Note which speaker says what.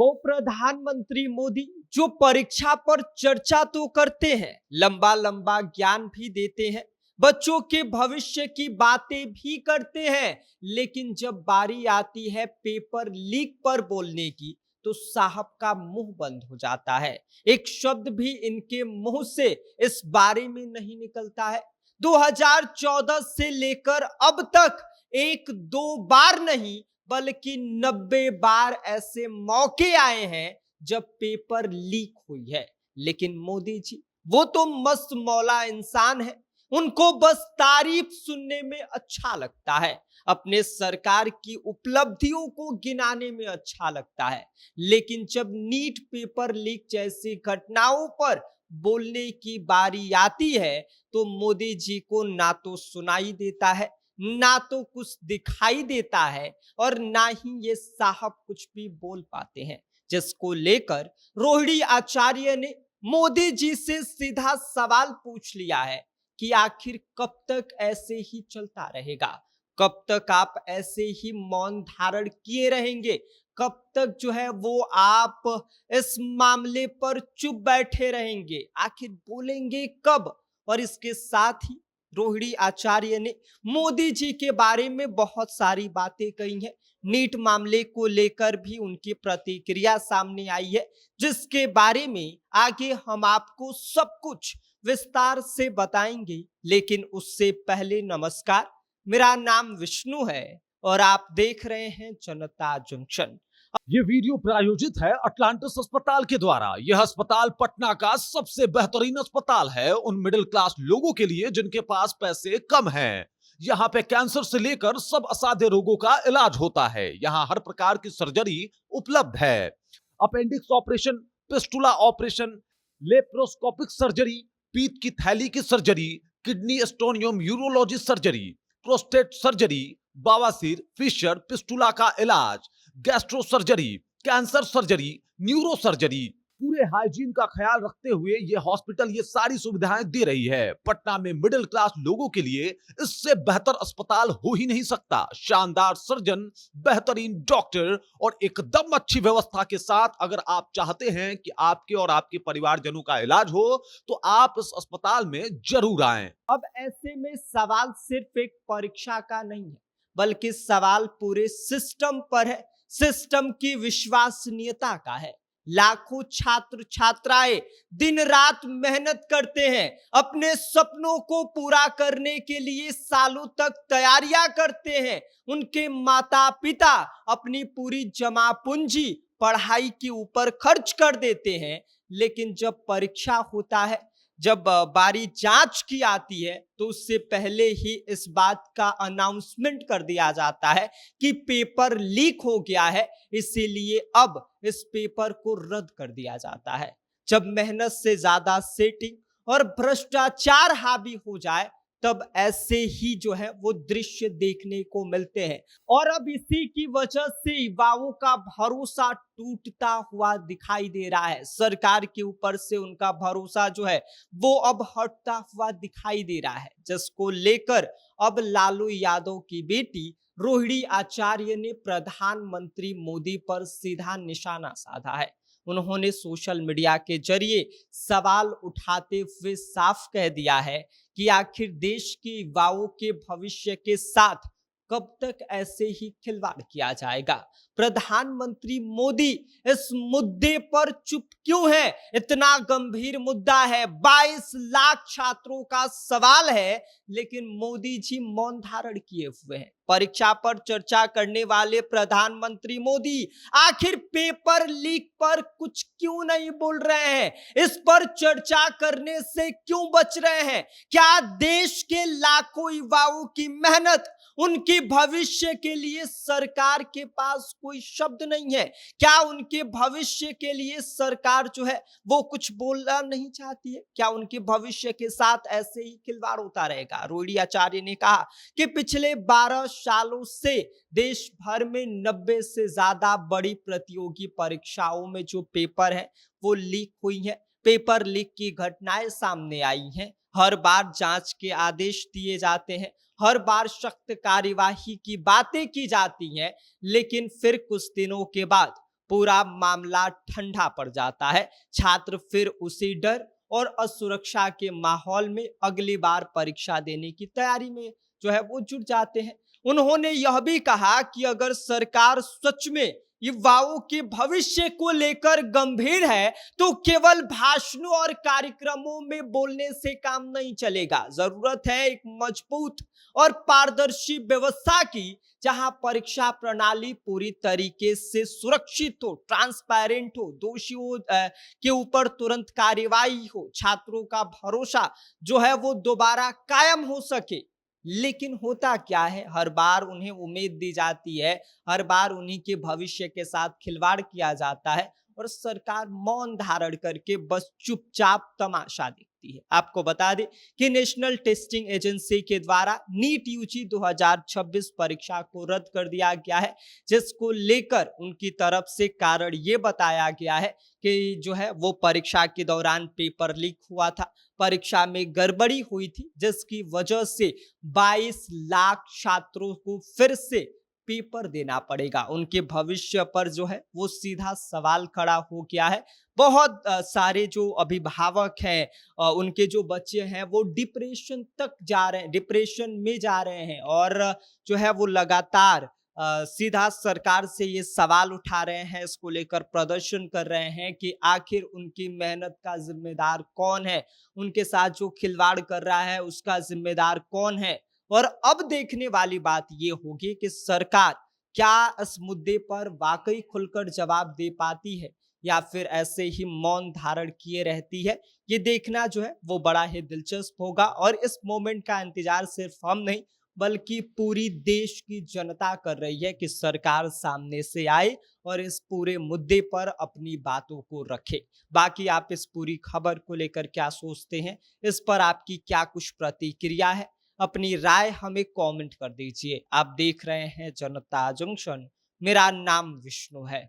Speaker 1: वो प्रधानमंत्री मोदी जो परीक्षा पर चर्चा तो करते हैं, लंबा लंबा ज्ञान भी देते हैं, बच्चों के भविष्य की बातें भी करते हैं, लेकिन जब बारी आती है पेपर लीक पर बोलने की तो साहब का मुंह बंद हो जाता है। एक शब्द भी इनके मुंह से इस बारे में नहीं निकलता है। 2014 से लेकर अब तक एक दो बार नहीं बल्कि 90 बार ऐसे मौके आए हैं जब पेपर लीक हुई है। लेकिन मोदी जी वो तो मस्त मौला इंसान है, उनको बस तारीफ सुनने में अच्छा लगता है, अपने सरकार की उपलब्धियों को गिनाने में अच्छा लगता है। लेकिन जब नीट पेपर लीक जैसी घटनाओं पर बोलने की बारी आती है तो मोदी जी को ना तो सुनाई देता है, ना तो कुछ दिखाई देता है और ना ही ये साहब कुछ भी बोल पाते हैं। जिसको लेकर रोहिणी आचार्य ने मोदी जी से सीधा सवाल पूछ लिया है कि आखिर कब तक ऐसे ही चलता रहेगा, कब तक आप ऐसे ही मौन धारण किए रहेंगे, कब तक जो है वो आप इस मामले पर चुप बैठे रहेंगे, आखिर बोलेंगे कब। और इसके साथ ही रोहिणी आचार्य ने मोदी जी के बारे में बहुत सारी बातें कही हैं। नीट मामले को लेकर भी उनकी प्रतिक्रिया सामने आई है, जिसके बारे में आगे हम आपको सब कुछ विस्तार से बताएंगे। लेकिन उससे पहले नमस्कार, मेरा नाम विष्णु है और आप देख रहे हैं जनता जंक्शन।
Speaker 2: ये वीडियो प्रायोजित है अटलांटिस अस्पताल के द्वारा। यह अस्पताल पटना का सबसे बेहतरीन अस्पताल है उन मिडिल क्लास लोगों के लिए जिनके पास पैसे कम हैं। यहाँ पे कैंसर से लेकर सब असाध्य रोगों का इलाज होता है। यहाँ हर प्रकार की सर्जरी उपलब्ध है। Appendix operation, fistula operation, laparoscopic surgery, पीत की थैली की सर्जरी, किडनी स्टोन एवं यूरोलॉजी सर्जरी, प्रोस्टेट सर्जरी, बवासीर, फिशर, पिस्टुला का इलाज, gastro surgery, cancer surgery, neuro surgery, पूरे हाइजीन का ख्याल रखते हुए ये हॉस्पिटल ये सारी सुविधाएं दे रही है। पटना में मिडिल क्लास लोगों के लिए इससे बेहतर अस्पताल हो ही नहीं सकता। शानदार सर्जन, बेहतरीन डॉक्टर और एकदम अच्छी व्यवस्था के साथ अगर आप चाहते हैं कि आपके और आपके परिवारजनों का इलाज हो तो आप इस अस्पताल में जरूर आएं।
Speaker 1: अब ऐसे में सवाल सिर्फ एक परीक्षा का नहीं है, बल्कि सवाल पूरे सिस्टम पर है, सिस्टम की विश्वसनीयता का है। लाखों छात्र छात्राएं दिन रात मेहनत करते हैं, अपने सपनों को पूरा करने के लिए सालों तक तैयारियां करते हैं। उनके माता पिता अपनी पूरी जमा पूंजी पढ़ाई के ऊपर खर्च कर देते हैं। लेकिन जब परीक्षा होता है, जब बारी जांच की आती है तो उससे पहले ही इस बात का अनाउंसमेंट कर दिया जाता है कि पेपर लीक हो गया है, इसीलिए अब इस पेपर को रद्द कर दिया जाता है। जब मेहनत से ज्यादा सेटिंग और भ्रष्टाचार हावी हो जाए तब ऐसे ही जो है वो दृश्य देखने को मिलते हैं। और अब इसी की वजह से युवाओं का भरोसा टूटता हुआ दिखाई दे रहा है। सरकार के ऊपर से उनका भरोसा जो है वो अब हटता हुआ दिखाई दे रहा है, जिसको लेकर अब लालू यादव की बेटी रोहिणी आचार्य ने प्रधानमंत्री मोदी पर सीधा निशाना साधा है। उन्होंने सोशल मीडिया के जरिए सवाल उठाते हुए साफ कह दिया है कि आखिर देश के युवाओं के भविष्य के साथ कब तक ऐसे ही खिलवाड़ किया जाएगा। प्रधानमंत्री मोदी इस मुद्दे पर चुप क्यों है? इतना गंभीर मुद्दा है, 22 लाख छात्रों का सवाल है, लेकिन मोदी जी मौन धारण किए हुए हैं। परीक्षा पर चर्चा करने वाले प्रधानमंत्री मोदी आखिर पेपर लीक पर कुछ क्यों नहीं बोल रहे हैं? इस पर चर्चा करने से क्यों बच रहे हैं? क्या देश के लाखों युवाओं की मेहनत, उनके भविष्य के लिए सरकार के पास कोई शब्द नहीं है? क्या उनके भविष्य के लिए सरकार जो है वो कुछ बोलना नहीं चाहती है? क्या उनके भविष्य के साथ ऐसे ही खिलवाड़ होता रहेगा? रोहिणी आचार्य ने कहा कि पिछले 12 सालों से देश भर में 90 से ज्यादा बड़ी प्रतियोगी परीक्षाओं में जो पेपर है वो लीक हुई है। पेपर लीक की घटनाएं सामने आई हैं। हर बार जांच के आदेश दिए जाते हैं, हर बार सख्त कार्यवाही की बातें की जाती हैं, लेकिन फिर कुछ दिनों के बाद पूरा मामला ठंडा पड़ जाता है। छात्र फिर उसी डर और असुरक्षा के माहौल में अगली बार परीक्षा देने की तैयारी में वो जुट जाते हैं। उन्होंने यह भी कहा कि अगर सरकार सच में युवाओं के भविष्य को लेकर गंभीर है तो केवल भाषणों और कार्यक्रमों में बोलने से काम नहीं चलेगा। जरूरत है एक मजबूत और पारदर्शी व्यवस्था की, जहां परीक्षा प्रणाली पूरी तरीके से सुरक्षित हो, ट्रांसपेरेंट हो, दोषियों के ऊपर तुरंत कार्रवाई हो, छात्रों का भरोसा वो दोबारा कायम हो सके। लेकिन होता क्या है, हर बार उन्हें उम्मीद दी जाती है, हर बार उन्हीं के भविष्य के साथ खिलवाड़ किया जाता है और सरकार मौन धारण करके बस चुपचाप तमाशा देखती है। आपको बता दें कि नेशनल टेस्टिंग एजेंसी के द्वारा नीट यूजी 2026 परीक्षा को रद्द कर दिया गया है, जिसको लेकर उनकी तरफ से कारण ये बताया गया है कि वो परीक्षा के दौरान पेपर लीक हुआ था, परीक्षा में गड़बड़ी हुई थी, जिसकी वजह से 22 लाख छात्रों को फिर से पेपर देना पड़ेगा। उनके भविष्य पर वो सीधा सवाल खड़ा हो गया है। बहुत सारे जो अभिभावक हैं, उनके जो बच्चे हैं वो डिप्रेशन तक जा रहे हैं, डिप्रेशन में जा रहे हैं और वो लगातार सीधा सरकार से ये सवाल उठा रहे हैं, इसको लेकर प्रदर्शन कर रहे हैं कि आखिर उनकी मेहनत का जिम्मेदार कौन है, उनके साथ जो खिलवाड़ कर रहा है उसका जिम्मेदार कौन है। और अब देखने वाली बात ये होगी कि सरकार क्या इस मुद्दे पर वाकई खुलकर जवाब दे पाती है या फिर ऐसे ही मौन धारण किए रहती है। ये देखना वो बड़ा ही दिलचस्प होगा और इस मोमेंट का इंतजार सिर्फ हम नहीं बल्कि पूरी देश की जनता कर रही है कि सरकार सामने से आए और इस पूरे मुद्दे पर अपनी बातों को रखे। बाकी आप इस पूरी खबर को लेकर क्या सोचते हैं, इस पर आपकी क्या कुछ प्रतिक्रिया है, अपनी राय हमें कमेंट कर दीजिए। आप देख रहे हैं जनता जंक्शन, मेरा नाम विष्णु है।